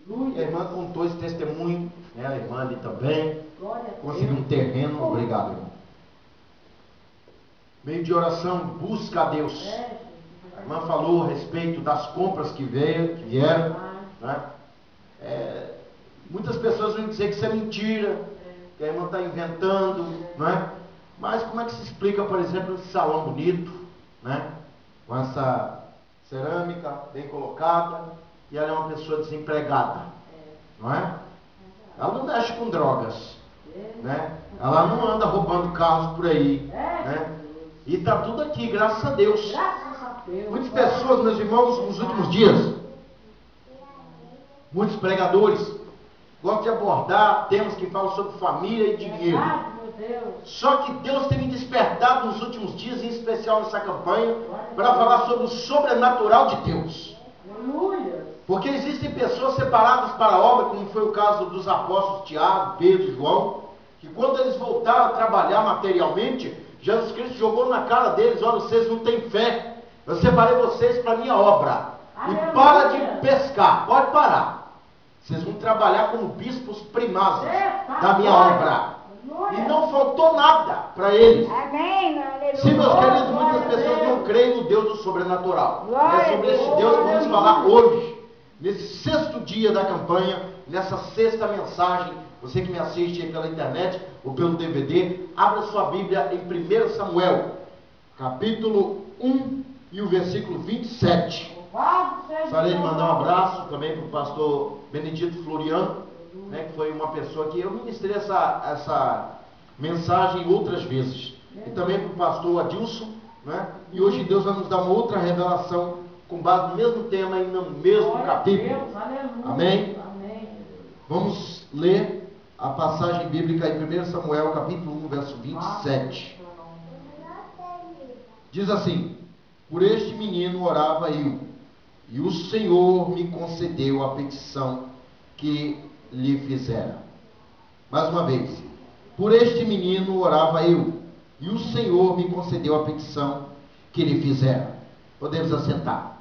E a irmã contou esse testemunho, né? A irmã ali também conseguiu um terreno. Obrigado, irmão. Meio de oração, busca a Deus. A irmã falou a respeito das compras que vieram, né? Muitas pessoas vão dizer que isso é mentira, que a irmã está inventando, né? Mas como é que se explica, por exemplo, esse salão bonito, né? Com essa cerâmica bem colocada, e ela é uma pessoa desempregada, não é? Ela não mexe com drogas, né? Ela não anda roubando carros por aí, né? E está tudo aqui, graças a Deus. Muitas pessoas, meus irmãos, nos últimos dias, muitos pregadores gostam de abordar temas que falam sobre família e dinheiro. Só que Deus tem me despertado nos últimos dias, em especial nessa campanha, para falar sobre o sobrenatural de Deus. Porque existem pessoas separadas para a obra, como foi o caso dos apóstolos Tiago, Pedro e João, que quando eles voltaram a trabalhar materialmente, Jesus Cristo jogou na cara deles: olha, vocês não têm fé, eu separei vocês para a minha obra, e para de pescar, pode parar, vocês vão trabalhar como bispos primazes da minha obra. E não faltou nada para eles. Sim, meus queridos, muitas pessoas não creem no Deus do sobrenatural. É sobre esse Deus que vamos falar hoje, nesse 6º dia da campanha, nessa 6ª mensagem. Você que me assiste aí pela internet ou pelo DVD, abra sua Bíblia em 1 Samuel, capítulo 1 e o versículo 27. Gostaria de mandar um abraço também para o pastor Benedito Floriano, né, que foi uma pessoa que eu ministrei essa mensagem outras vezes. E também para o pastor Adilson, né? E hoje Deus vai nos dar uma outra revelação com base no mesmo tema e no mesmo capítulo. Amém? Vamos ler a passagem bíblica em 1 Samuel, capítulo 1, verso 27. Diz assim: por este menino orava eu, e o Senhor me concedeu a petição que lhe fizera. Mais uma vez: por este menino orava eu, e o Senhor me concedeu a petição que lhe fizera. Podemos assentar.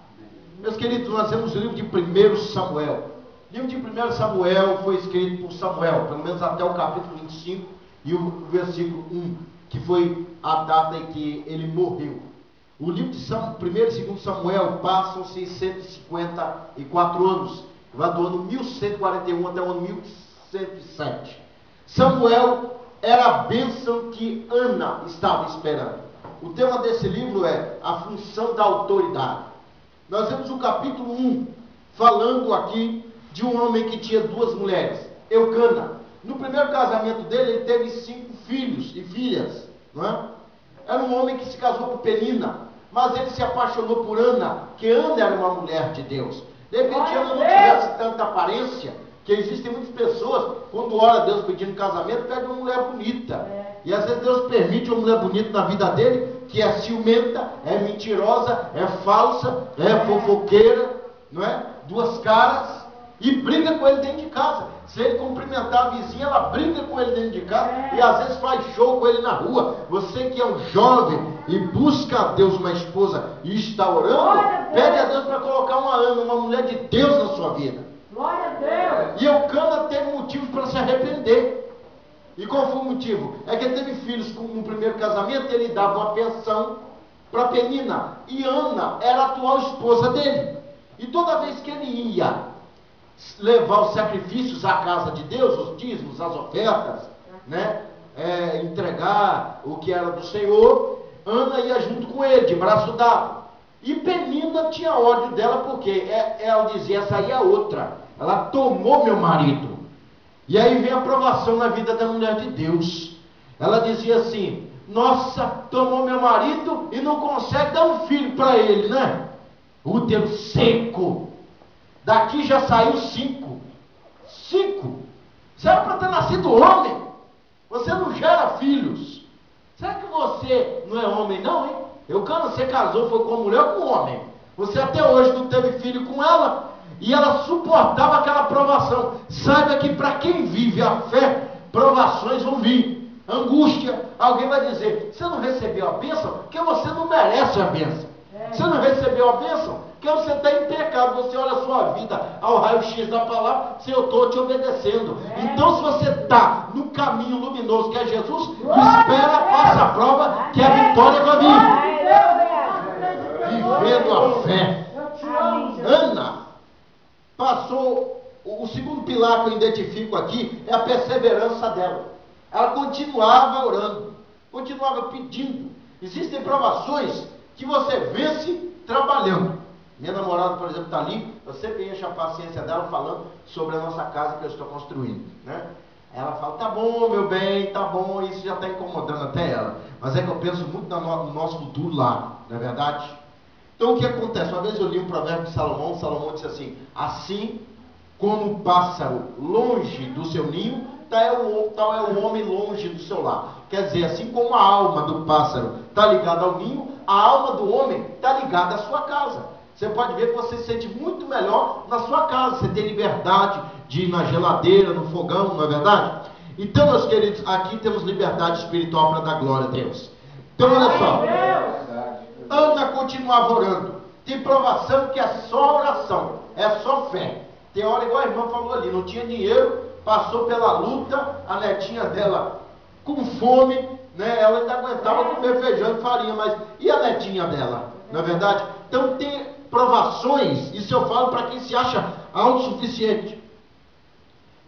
Meus queridos, nós temos o livro de 1 Samuel. O livro de 1 Samuel foi escrito por Samuel, pelo menos até o capítulo 25 e o versículo 1, que foi a data em que ele morreu. O livro de 1 e 2 Samuel passam-se 154 anos, vai do ano 1141 até o ano 1107. Samuel era a bênção que Ana estava esperando. O tema desse livro é a função da autoridade. Nós vemos o capítulo 1 falando aqui de um homem que tinha 2 mulheres, Eucana. No primeiro casamento dele, ele teve 5 filhos e filhas, não é? Era um homem que se casou com Penina, mas ele se apaixonou por Ana, que Ana era uma mulher de Deus. De repente, Ana não tivesse tanta aparência, que existem muitas pessoas, quando ora a Deus pedindo casamento, pede uma mulher bonita. E às vezes Deus permite uma mulher bonita na vida dele, que é ciumenta, é mentirosa, é falsa, é fofoqueira, não é? 2 caras, e briga com ele dentro de casa. Se ele cumprimentar a vizinha, ela briga com ele dentro de casa, e às vezes faz show com ele na rua. Você que é um jovem e busca a Deus uma esposa e está orando, pede a Deus para colocar uma Ana, uma mulher de Deus na sua vida. Glória a Deus. E Eucana teve motivo para se arrepender. E qual foi o motivo? É que ele teve filhos no primeiro casamento, ele dava uma pensão para Penina, e Ana era a atual esposa dele. E toda vez que ele ia levar os sacrifícios à casa de Deus, os dízimos, as ofertas, né? Entregar o que era do Senhor, Ana ia junto com ele, de braço dado. E Penina tinha ódio dela, porque ela dizia: essa aí é outra, ela tomou meu marido. E aí vem a provação na vida da mulher de Deus. Ela dizia assim: nossa, tomou meu marido e não consegue dar um filho para ele, né? Útero seco. Daqui já saiu 5. 5. Isso era para ter nascido homem. Você não gera filhos. Será que você não é homem não, hein? Eucana, você casou, foi com mulher ou com homem? Você até hoje não teve filho com ela, e ela suportava aquela provação. Saiba que para quem vive a fé, provações vão vir. Angústia, alguém vai dizer: você não recebeu a bênção porque você não merece a bênção. Você não recebeu a bênção? Porque você está em pecado. Você olha a sua vida ao raio-x da palavra, se eu estou te obedecendo. Então, se você está no caminho luminoso que é Jesus, espera, passa a prova, que a vitória vai vir. Vivendo a fé. Ana passou, o segundo pilar que eu identifico aqui é a perseverança dela. Ela continuava orando, continuava pedindo. Existem provações que você vence trabalhando. Minha namorada, por exemplo, está ali, eu sempre encho a paciência dela falando sobre a nossa casa que eu estou construindo, né? Ela fala, tá bom, meu bem, tá bom, isso já está incomodando até ela. Mas é que eu penso muito no nosso futuro lá, não é verdade? Então o que acontece? Uma vez eu li um provérbio de Salomão, Salomão disse assim como o pássaro longe do seu ninho, tal é o homem longe do seu lar. Quer dizer, assim como a alma do pássaro está ligada ao ninho, a alma do homem está ligada à sua casa. Você pode ver que você se sente muito melhor na sua casa. Você tem liberdade de ir na geladeira, no fogão, não é verdade? Então, meus queridos, aqui temos liberdade espiritual para dar glória a Deus. Então, olha só. Ana continuava orando. Tem provação que é só oração, é só fé. Tem hora, igual a irmã falou ali, não tinha dinheiro, passou pela luta, a netinha dela com fome, né? Ela ainda aguentava comer feijão e farinha, mas e a netinha dela? Não é verdade? Então tem provações, isso eu falo para quem se acha autossuficiente.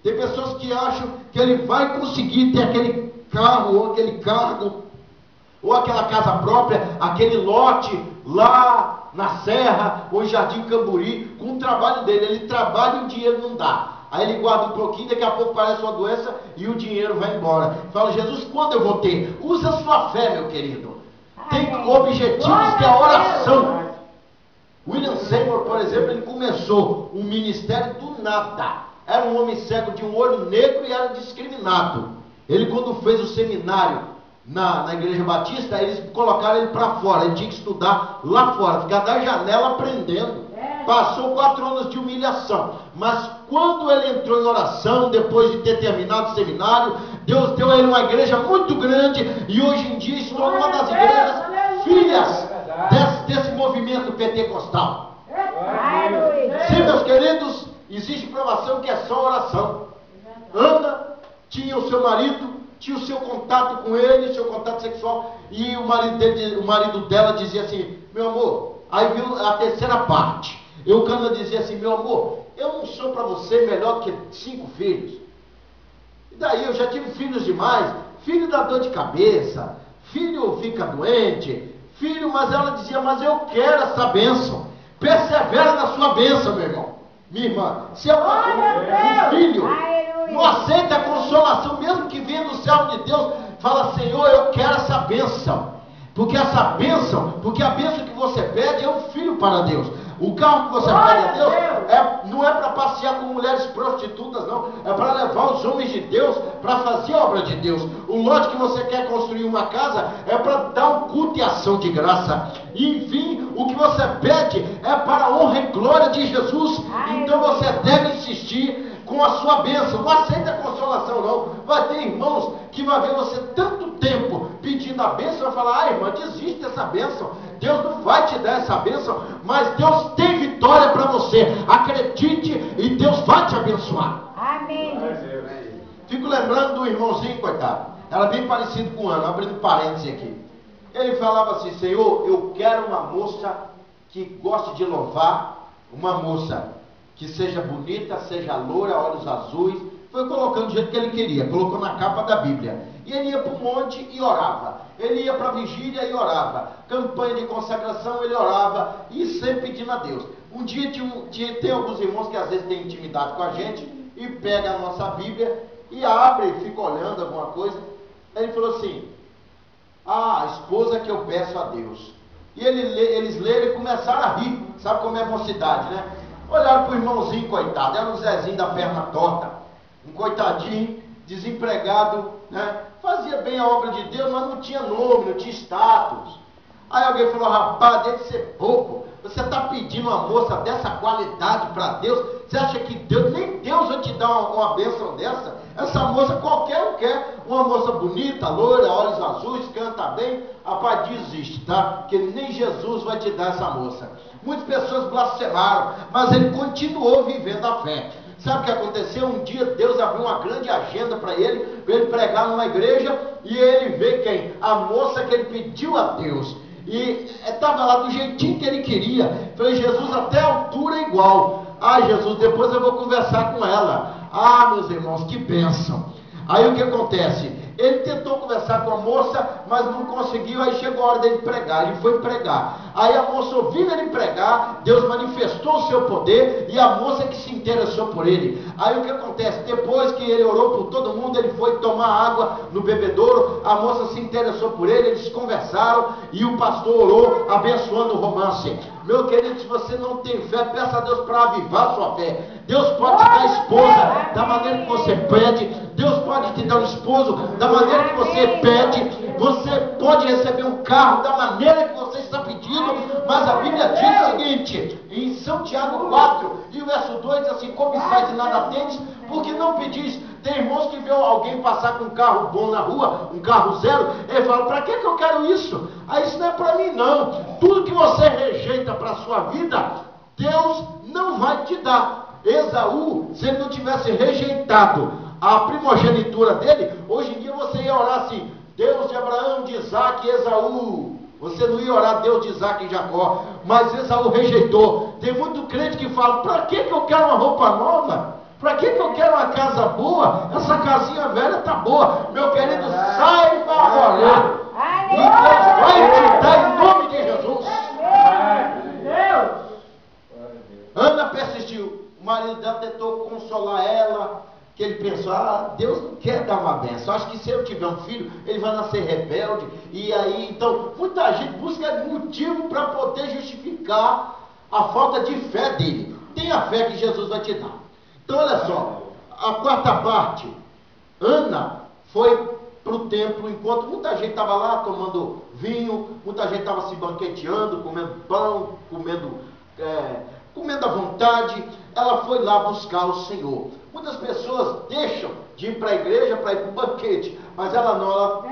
Tem pessoas que acham que ele vai conseguir ter aquele carro, ou aquele cargo, ou aquela casa própria, aquele lote lá na Serra, ou em Jardim Camburi, com o trabalho dele. Ele trabalha e o dinheiro não dá. Aí ele guarda um pouquinho, daqui a pouco parece uma doença e o dinheiro vai embora. Fala, Jesus, quando eu vou ter? Usa a sua fé, meu querido. Tem objetivos que é a oração. William Seymour, por exemplo, ele começou um ministério do nada. Era um homem cego de um olho negro e era discriminado. Ele, quando fez o seminário na Igreja Batista, eles colocaram ele para fora. Ele tinha que estudar lá fora, ficar da janela aprendendo. Passou 4 anos de humilhação. Mas quando ele entrou em oração, depois de ter terminado o seminário, Deus deu a ele uma igreja muito grande. E hoje em dia estou numa das igrejas filhas desse movimento pentecostal. Sim, meus queridos, existe provação que é só oração. Ana tinha o seu marido, tinha o seu contato com ele, o seu contato sexual, e o marido dela dizia assim, meu amor, aí viu a terceira parte. Eucana dizia assim, meu amor, eu não sou para você melhor que 5 filhos. E daí eu já tive filhos demais, filho dá dor de cabeça, filho fica doente, filho, mas ela dizia, mas eu quero essa bênção. Persevera na sua bênção, meu irmão, minha irmã. Se um filho não aceita a consolação, mesmo que venha do céu de Deus, fala, Senhor, eu quero essa bênção. Porque essa bênção, porque a bênção que você pede é um filho para Deus. O carro que você pede a Deus não é para passear com mulheres prostitutas, não. É para levar os homens de Deus para fazer a obra de Deus. O lote que você quer construir uma casa é para dar um culto e ação de graça. Enfim, o que você pede é para a honra e glória de Jesus. Então você deve insistir com a sua bênção. Não aceita a consolação, não. Vai ter irmãos que vai ver você tanto tempo pedindo a bênção, vai falar, irmã, desiste dessa bênção. Deus não vai te dar essa bênção, mas Deus tem vitória para você. Acredite e Deus vai te abençoar. Amém. Fico lembrando do irmãozinho, coitado. Era bem parecido com o Ana, abrindo parênteses aqui. Ele falava assim, Senhor, eu quero uma moça que goste de louvar, uma moça que seja bonita, seja loura, olhos azuis. Foi colocando do jeito que ele queria, colocou na capa da Bíblia. E ele ia para o monte e orava. Ele ia para a vigília e orava. Campanha de consagração, ele orava. E sempre pedindo a Deus. Um dia tem alguns irmãos que às vezes têm intimidade com a gente e pega a nossa Bíblia e abre e fica olhando alguma coisa. Aí ele falou assim, a esposa que eu peço a Deus. E eles leram e começaram a rir. Sabe como é a mocidade, né? Olharam para o irmãozinho, coitado, era o Zezinho da perna torta, um coitadinho, desempregado, né? Fazia bem a obra de Deus, mas não tinha nome, não tinha status. Aí alguém falou, rapaz, deve ser bobo, você está pedindo uma moça dessa qualidade para Deus, você acha que Deus, nem Deus vai te dar dar uma bênção dessa? Essa moça qualquer um quer. Uma moça bonita, loira, olhos azuis, canta bem. Rapaz, desiste, tá? Porque nem Jesus vai te dar essa moça. Muitas pessoas blasfemaram, mas ele continuou vivendo a fé. Sabe o que aconteceu? Um dia Deus abriu uma grande agenda para ele pregar numa igreja, e ele vê quem? A moça que ele pediu a Deus. E estava lá do jeitinho que ele queria. Falei, Jesus, até a altura é igual. Ah, Jesus, depois eu vou conversar com ela. Ah, meus irmãos, que bênção. Aí o que acontece? Ele tentou conversar com a moça, mas não conseguiu. Aí chegou a hora dele pregar, ele foi pregar. Aí a moça, ouvindo ele pregar, Deus manifestou o seu poder, e a moça que se interessou por ele. Aí o que acontece? Depois que ele orou por todo mundo, ele foi tomar água no bebedouro, a moça se interessou por ele, eles conversaram, e o pastor orou, abençoando o romance. Meu querido, se você não tem fé, peça a Deus para avivar a sua fé. Deus pode te dar esposa da maneira que você pede. Deus pode te dar um esposo da maneira que você pede. Você pode receber um carro da maneira que você está pedindo. Mas a Bíblia diz o seguinte, em São Tiago 4, e o verso 2, diz assim: cobiçais e nada tendes, porque não pedis. Tem irmãos que vê alguém passar com um carro bom na rua, um carro zero, ele fala, para que eu quero isso? Ah, isso não é para mim não. Tudo que você rejeita para a sua vida, Deus não vai te dar. Esaú, se ele não tivesse rejeitado a primogenitura dele, hoje em dia você ia orar assim, Deus de Abraão, de Isaac e Esaú. Você não ia orar Deus de Isaac e Jacó, mas Esaú rejeitou. Tem muito crente que fala, para que eu quero uma roupa nova? Para que eu quero uma casa boa? Essa casinha velha está boa. Meu querido, saiba orar. E Deus vai te dar em nome de Jesus. Ana persistiu. O marido dela tentou consolar ela, que ele pensou, Deus não quer dar uma benção. Acho que se eu tiver um filho, ele vai nascer rebelde. E aí, então, muita gente busca motivo para poder justificar a falta de fé dele. Tenha fé que Jesus vai te dar. Então olha só, a quarta parte, Ana foi para o templo, enquanto muita gente estava lá tomando vinho, muita gente estava se banqueteando, comendo pão, comendo à vontade, ela foi lá buscar o Senhor. Muitas pessoas deixam de ir para a igreja para ir para o banquete, mas ela não,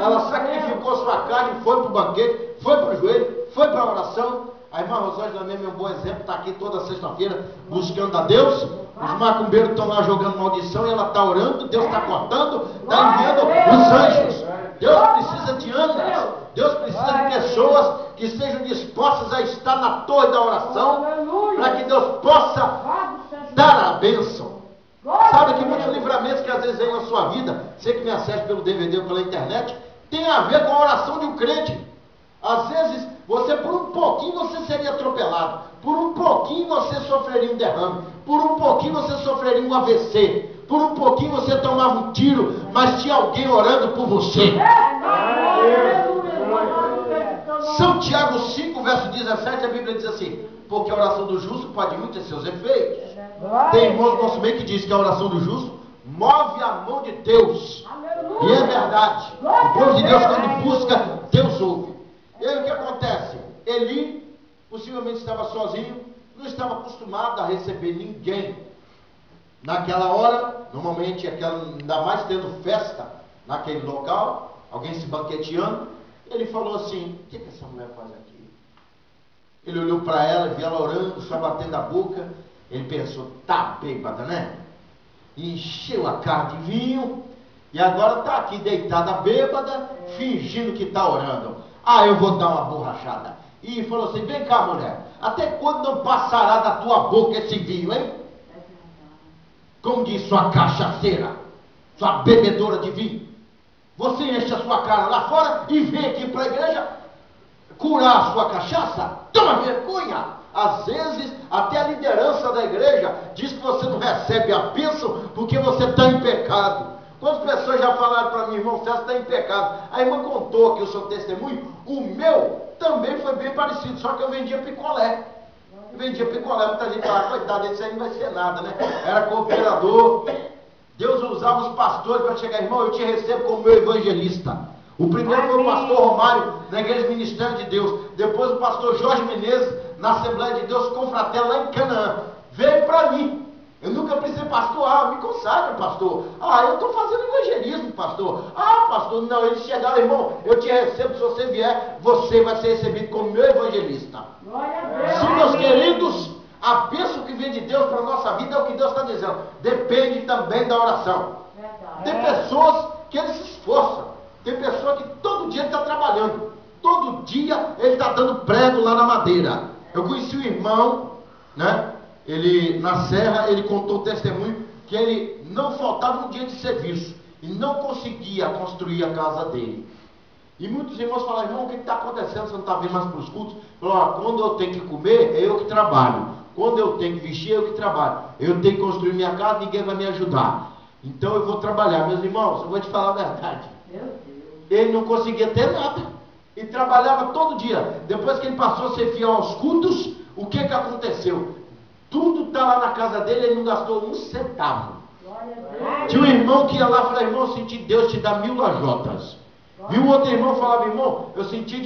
ela sacrificou sua carne, foi para o banquete, foi para o joelho, foi para a oração. A irmã Rosângela mesmo é um bom exemplo, está aqui toda sexta-feira buscando a Deus. Os macumbeiros estão lá jogando maldição e ela está orando, Deus está cortando, está enviando os anjos. Deus precisa de anjos, Deus precisa de pessoas que estejam dispostas a estar na torre da oração, para que Deus possa dar a bênção. Sabe que muitos livramentos que às vezes vêm na sua vida, você que me acessa pelo DVD ou pela internet, tem a ver com a oração de um crente. Às vezes, você por um pouquinho você seria atropelado, por um pouquinho você sofreria um derrame, por um pouquinho você sofreria um AVC, por um pouquinho você tomava um tiro, mas tinha alguém orando por você. São Tiago 5, verso 17, a Bíblia diz assim, porque a oração do justo pode muito ter seus efeitos. Tem irmãos do nosso meio que diz que a oração do justo move a mão de Deus. E é verdade. O povo de Deus, quando busca, Deus ouve. E aí o que acontece? Eli possivelmente estava sozinho, não estava acostumado a receber ninguém. Naquela hora, normalmente, ainda mais tendo festa naquele local, alguém se banqueteando, ele falou assim, o que essa mulher faz aqui? Ele olhou para ela, viu ela orando, só batendo a boca, ele pensou, tá bêbada, né? E encheu a cara de vinho, e agora está aqui deitada bêbada, fingindo que está orando. Eu vou dar uma borrachada. E falou assim, vem cá mulher, até quando não passará da tua boca esse vinho, hein? Como diz sua cachaceira, sua bebedora de vinho. Você enche a sua cara lá fora e vem aqui para a igreja curar a sua cachaça? Toma vergonha! Às vezes, até a liderança da igreja diz que você não recebe a bênção porque você está em pecado. Quantas pessoas já falaram para mim, irmão, você está em pecado? A irmã contou aqui o seu testemunho. O meu também foi bem parecido, só que eu vendia picolé. Muita gente fala, coitado, isso aí não vai ser nada, né? Era cooperador. Deus usava os pastores para chegar, irmão, eu te recebo como meu evangelista. O primeiro foi o pastor Romário, na Igreja Ministério de Deus. Depois o pastor Jorge Menezes, na Assembleia de Deus Confraterno, lá em Canaã. Veio para mim. Eu nunca precisei pastor, me consagra, pastor. Eu estou fazendo evangelismo, pastor. Pastor, não, eles chegaram, irmão, eu te recebo, se você vier, você vai ser recebido como meu evangelista. Glória a Deus. Sim, meus queridos, a bênção que vem de Deus para a nossa vida é o que Deus está dizendo. Depende também da oração. Verdade. Tem pessoas que eles se esforçam. Tem pessoa que todo dia ele está trabalhando. Todo dia ele está dando prego lá na madeira. Eu conheci um irmão, né? Ele, na serra, ele contou o testemunho que ele não faltava um dia de serviço e não conseguia construir a casa dele. E muitos irmãos falaram, irmão, o que está acontecendo? Você não está vindo mais para os cultos? Falou, quando eu tenho que comer, é eu que trabalho. Quando eu tenho que vestir, é eu que trabalho. Eu tenho que construir minha casa, ninguém vai me ajudar. Então eu vou trabalhar. Meus irmãos, eu vou te falar a verdade. Meu Deus. Ele não conseguia ter nada. E trabalhava todo dia. Depois que ele passou a ser fiel aos cultos, o que aconteceu? Tudo está lá na casa dele, ele não gastou um centavo. Glória a Deus. Tinha um irmão que ia lá e falava, irmão, eu senti Deus te dar 1000 lajotas. Viu um outro irmão falava, irmão, eu senti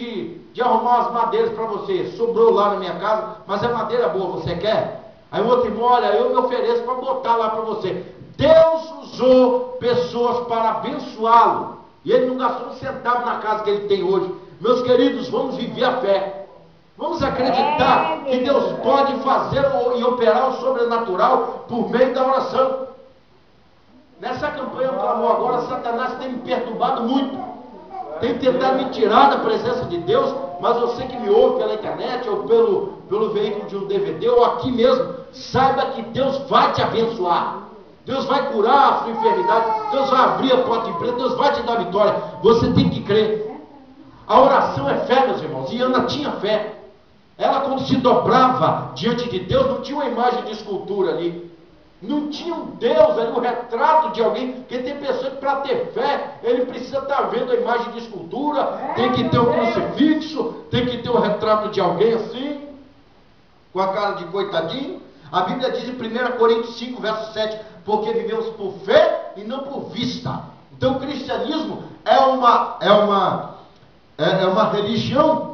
de arrumar as madeiras para você. Sobrou lá na minha casa, mas é madeira boa, você quer? Aí o outro irmão, olha, eu me ofereço para botar lá para você. Deus usou pessoas para abençoá-lo. E ele não gastou um centavo na casa que ele tem hoje. Meus queridos, vamos viver a fé. Vamos acreditar que Deus pode fazer e operar o sobrenatural por meio da oração. Nessa campanha, o clamor agora, Satanás tem me perturbado muito. Tem tentado me tirar da presença de Deus, mas você que me ouve pela internet, ou pelo veículo de um DVD, ou aqui mesmo, saiba que Deus vai te abençoar. Deus vai curar a sua enfermidade, Deus vai abrir a porta de emprego, Deus vai te dar vitória. Você tem que crer. A oração é fé, meus irmãos, e Ana tinha fé. Ela, quando se dobrava diante de Deus, não tinha uma imagem de escultura ali. Não tinha um Deus ali, um retrato de alguém. Porque tem pessoa que para ter fé, ele precisa estar vendo a imagem de escultura, tem que ter um crucifixo, tem que ter um retrato de alguém assim, com a cara de coitadinho. A Bíblia diz em 1 Coríntios 5, verso 7, porque vivemos por fé e não por vista. Então o cristianismo é uma religião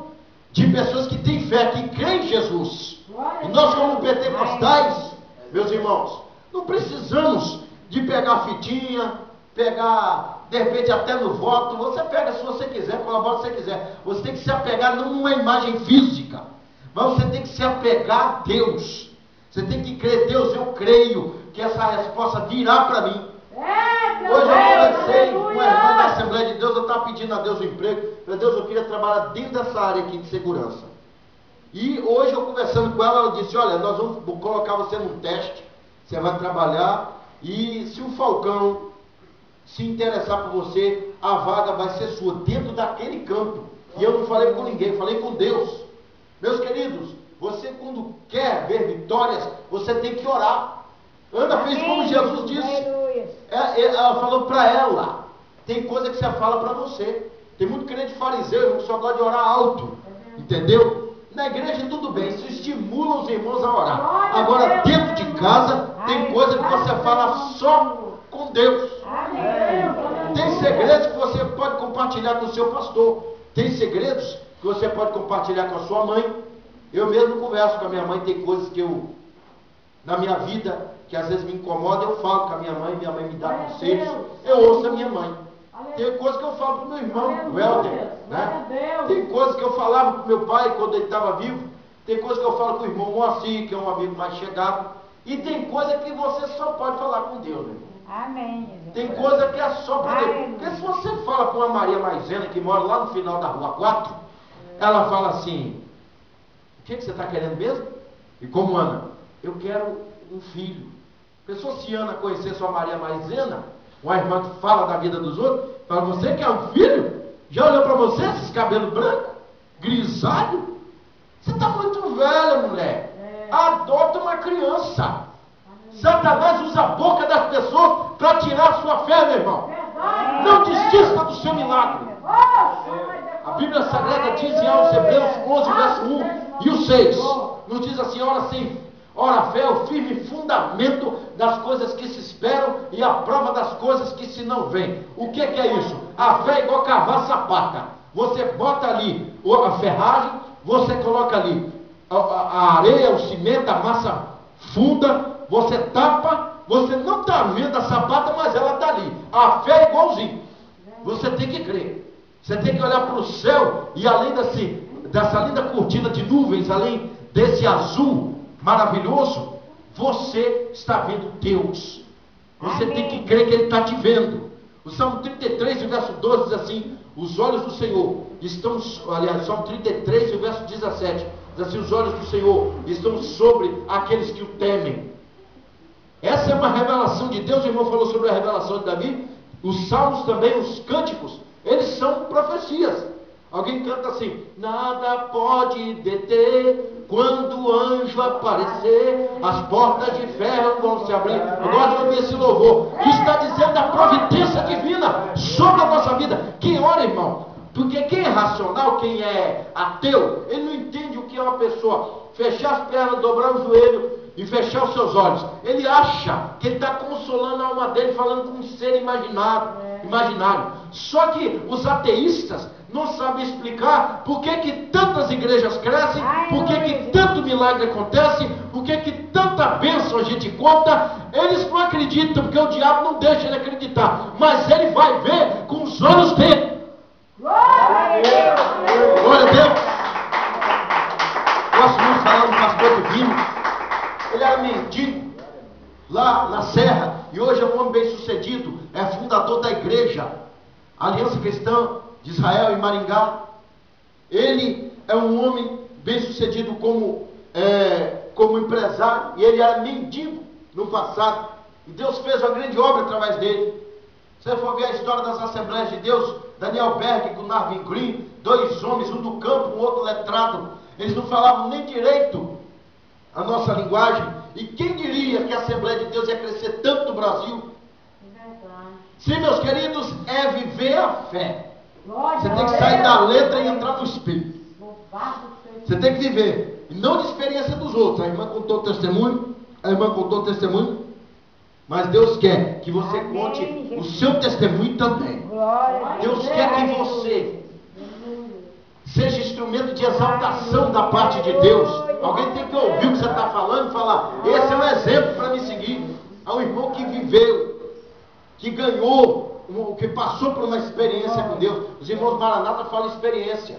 de pessoas que têm fé, que creem em Jesus. E nós, como pentecostais, meus irmãos, não precisamos de pegar fitinha, pegar, de repente, até no voto. Você pega se você quiser, colabora se você quiser. Você tem que se apegar não numa imagem física, mas você tem que se apegar a Deus. Você tem que crer, Deus, eu creio que essa resposta virá para mim. Hoje eu conversei com uma irmã da Assembleia de Deus, eu estava pedindo a Deus um emprego. Meu Deus, eu queria trabalhar dentro dessa área aqui de segurança. E hoje eu conversando com ela, ela disse, olha, nós vamos colocar você num teste, você vai trabalhar, e se o Falcão se interessar por você, a vaga vai ser sua, dentro daquele campo. E eu não falei com ninguém, falei com Deus. Meus queridos, você quando quer ver vitórias, você tem que orar. Ana fez como Jesus disse. Ela falou para ela, tem coisa que você fala para você. Tem muito crente fariseu que só gosta de orar alto, entendeu? Na igreja tudo bem, isso estimula os irmãos a orar. Agora dentro de casa tem coisa que você fala só com Deus. Tem segredos que você pode compartilhar com o seu pastor. Tem segredos que você pode compartilhar com a sua mãe. Eu mesmo converso com a minha mãe, tem coisas que eu, na minha vida, que às vezes me incomoda, eu falo com a minha mãe me dá conselhos, eu ouço a minha mãe. Tem coisas que eu falo para o meu irmão, o Helder, né? Tem coisas que eu falava para o meu pai quando ele estava vivo, tem coisas que eu falo com o irmão Moacir, que é um amigo mais chegado, e tem coisa que você só pode falar com Deus, né? Amém. Tem coisa que é só para Deus. Porque se você fala com a Maria Maisena, que mora lá no final da rua 4, ela fala assim, o que você está querendo mesmo? E como Ana, eu quero um filho. Pessoa, se Ana conhecesse a Maria Maisena, uma irmã que fala da vida dos outros, fala, você quer um filho? Já olhou para você esses cabelos brancos, grisalhos? Você está muito velha, mulher. Adota uma criança. Satanás usa a boca das pessoas para tirar a sua fé, meu irmão. Não desista do seu milagre. A Bíblia Sagrada diz em Hebreus 11, verso 1 e o 6, nos diz assim, ora a fé é o firme fundamento das coisas que se esperam e a prova das coisas que se não veem. O que é isso? A fé é igual cavar sapata. Você bota ali a ferragem, você coloca ali a areia, o cimento, a massa funda, você tapa, você não ferramenta, a sapata, mas ela está ali. A fé é igualzinho. Você tem que crer. Você tem que olhar para o céu e além dessa linda cortina de nuvens, além desse azul maravilhoso, você está vendo Deus. Você tem que crer que Ele está te vendo. O Salmo 33, o verso 12 diz assim: os olhos do Senhor estão, aliás, Salmo 33, o verso 17, diz assim: os olhos do Senhor estão sobre aqueles que o temem. Essa é uma revelação de Deus. O irmão falou sobre a revelação de Davi. Os salmos também, os cânticos, eles são profecias. Alguém canta assim: nada pode deter quando o anjo aparecer, as portas de ferro vão se abrir. Eu gosto de ouvir esse louvor. Isso está dizendo da providência divina sobre a nossa vida. Quem ora, irmão? Porque quem é racional, quem é ateu, ele não entende o que é uma pessoa fechar as pernas, dobrar o joelho e fechar os seus olhos. Ele acha que ele está consolando a alma dele, falando com um ser imaginário. Só que os ateístas não sabem explicar por que tantas igrejas crescem, por que tanto milagre acontece, por que tanta bênção a gente conta. Eles não acreditam, porque o diabo não deixa ele acreditar, mas ele vai ver com os olhos dele. Glória a Deus! Glória a Deus! Gosto muito de falar do pastor Divino. Ele era mendigo lá na Serra e hoje é um homem bem sucedido, é fundador da igreja Aliança Cristã de Israel em Maringá. Ele é um homem bem sucedido como empresário, e ele era mendigo no passado, e Deus fez uma grande obra através dele. Se você for ver a história das Assembleias de Deus, Daniel Berg com Marvin Green, dois homens, um do campo, um outro letrado, eles não falavam nem direito a nossa linguagem, e quem diria que a Assembleia de Deus ia crescer tanto no Brasil? Sim, meus queridos, é viver a fé. Você tem que sair da letra e entrar no espírito. Você tem que viver, e não de experiência dos outros. A irmã contou o testemunho, mas Deus quer que você conte o seu testemunho também. Deus quer que você seja instrumento de exaltação da parte de Deus. Alguém tem que ouvir o que você está falando e falar: esse é um exemplo para me seguir. Há um irmão que viveu, que ganhou, que passou por uma experiência com Deus. Os irmãos Maranata falam experiência,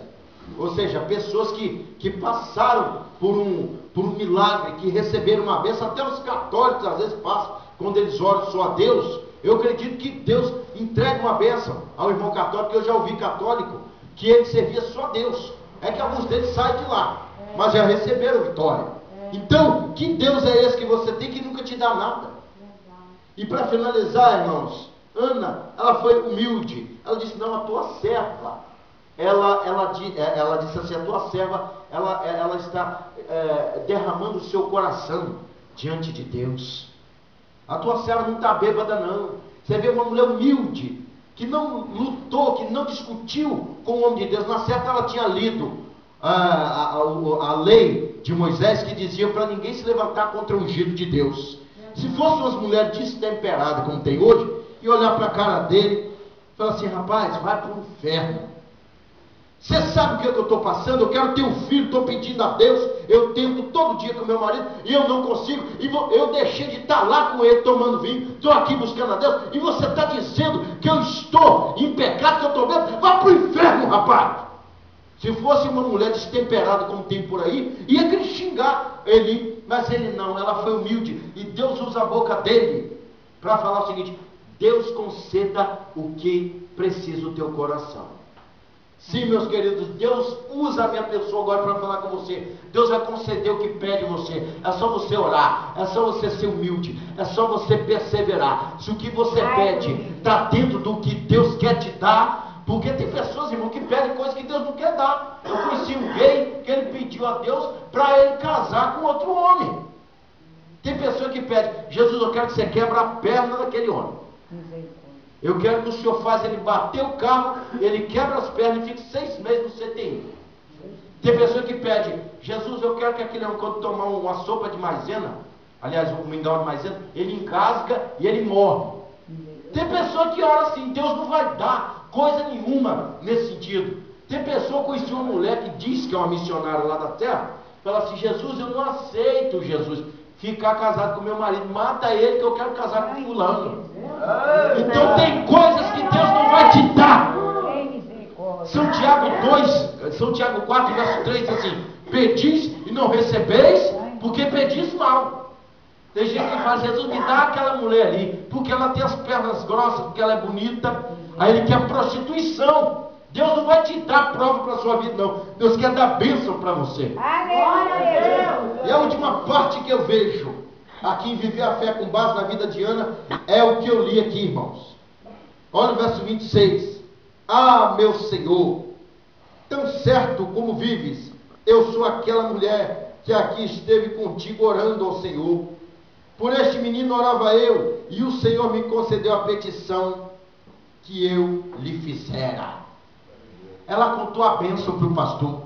ou seja, pessoas que passaram por um milagre, que receberam uma bênção. Até os católicos às vezes passam, quando eles oram só a Deus. Eu acredito que Deus entrega uma bênção ao irmão católico, que eu já ouvi católico que ele servia só a Deus. É que alguns deles saem de lá, mas já receberam vitória. Então, que Deus é esse que você tem, que nunca te dá nada? E para finalizar, irmãos, Ana, ela foi humilde. Ela disse: não, a tua serva. Ela disse assim: a tua serva, ela está derramando o seu coração diante de Deus. A tua serva não está bêbada, não. Você vê uma mulher humilde, que não lutou, que não discutiu com o homem de Deus. Na certa, ela tinha lido a lei de Moisés, que dizia para ninguém se levantar contra o ungido de Deus. Se fossem umas mulheres destemperadas como tem hoje, e olhar para a cara dele e falar assim: rapaz, vai para o inferno. Você sabe o que eu estou passando? Eu quero ter um filho, estou pedindo a Deus, eu tento todo dia com meu marido e eu não consigo, e eu deixei de estar lá com ele tomando vinho, estou aqui buscando a Deus, e você está dizendo que eu estou em pecado, que eu estou bêbado? Vá para o inferno, rapaz! Se fosse uma mulher destemperada como tem por aí, ia xingar ele, mas ele não. Ela foi humilde, e Deus usa a boca dele para falar o seguinte: Deus conceda o que precisa o teu coração. Sim, meus queridos, Deus usa a minha pessoa agora para falar com você. Deus vai conceder o que pede você. É só você orar, é só você ser humilde, é só você perseverar. Se o que você pede está dentro do que Deus quer te dar, porque tem pessoas, irmão, que pedem coisas que Deus não quer dar. Eu conheci um gay que ele pediu a Deus para ele casar com outro homem. Tem pessoa que pede: Jesus, eu quero que você quebre a perna daquele homem. Eu quero que o senhor faça ele bater o carro, ele quebra as pernas e fique 6 meses no CTI. Tem pessoa que pede: Jesus, eu quero que aquele homem, quando tomar uma sopa de maisena, aliás, um mingau de maisena, ele engasga e ele morre. Tem pessoa que ora assim: Deus não vai dar coisa nenhuma nesse sentido. Tem pessoa, conheci uma mulher que diz que é uma missionária lá da terra, fala assim: Jesus, eu não aceito Jesus. ficar casado com meu marido. Mata ele que eu quero casar com fulano. Então tem coisas que Deus não vai te dar. São Tiago 4, verso 3 diz assim: pedis e não recebeis, porque pedis mal. Tem gente que fala: Jesus, me dá aquela mulher ali, porque ela tem as pernas grossas, porque ela é bonita. Aí ele quer prostituição. Deus não vai te dar prova para a sua vida, não. Deus quer dar bênção para você. E a última parte que eu vejo aqui em Viver a Fé com base na vida de Ana é o que eu li aqui, irmãos. Olha o verso 26. Ah, meu Senhor, tão certo como vives, eu sou aquela mulher que aqui esteve contigo orando ao Senhor. Por este menino orava eu, e o Senhor me concedeu a petição que eu lhe fizera. Ela contou a bênção para o pastor.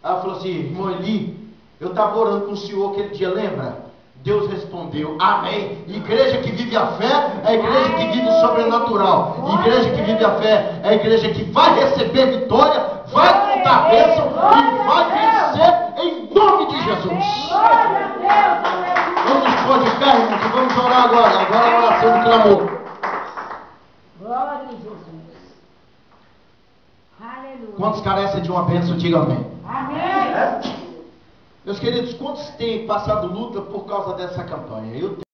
Ela falou assim: irmão Eli, eu estava orando com o senhor aquele dia, lembra? Deus respondeu, amém. Igreja que vive a fé é a igreja que vive o sobrenatural. Igreja que vive a fé é a igreja que vai receber vitória, vai contar a bênção e vai vencer em nome de Jesus. Vamos pôr de pé, irmãos, e vamos orar agora. Agora a oração do clamor. Glória a Jesus. Aleluia. Quantos carecem de uma bênção, diga amém. Amém. Meus queridos, quantos têm passado luta por causa dessa campanha? Eu tenho.